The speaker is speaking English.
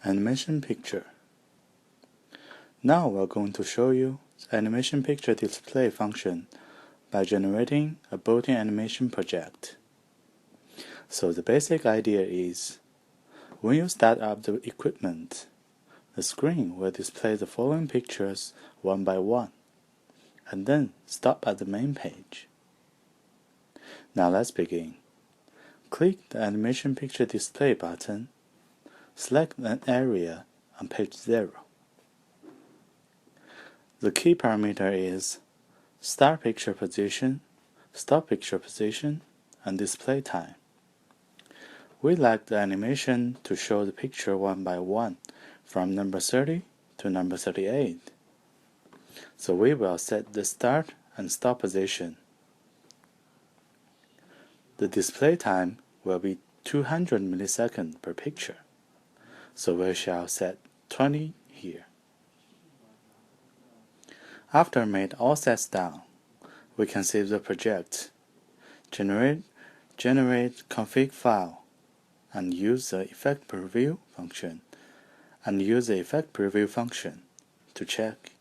Animation picture. Now we're going to show you the animation picture display function by generating a built-in animation project. So the basic idea is, when you start up the equipment, the screen will display the following pictures one by one, and then stop at the main page. Now let's begin. Click the Animation Picture Display button. Select an area on page 0. The key parameter is start picture position, stop picture position, and display time. We like the animation to show the picture one by one from number 30 to number 38. So we will set the start and stop position. The display time will be 200 milliseconds per picture. So we shall set 20 here. After made all sets down, we can save the project, generate config file, and use the effect preview function to check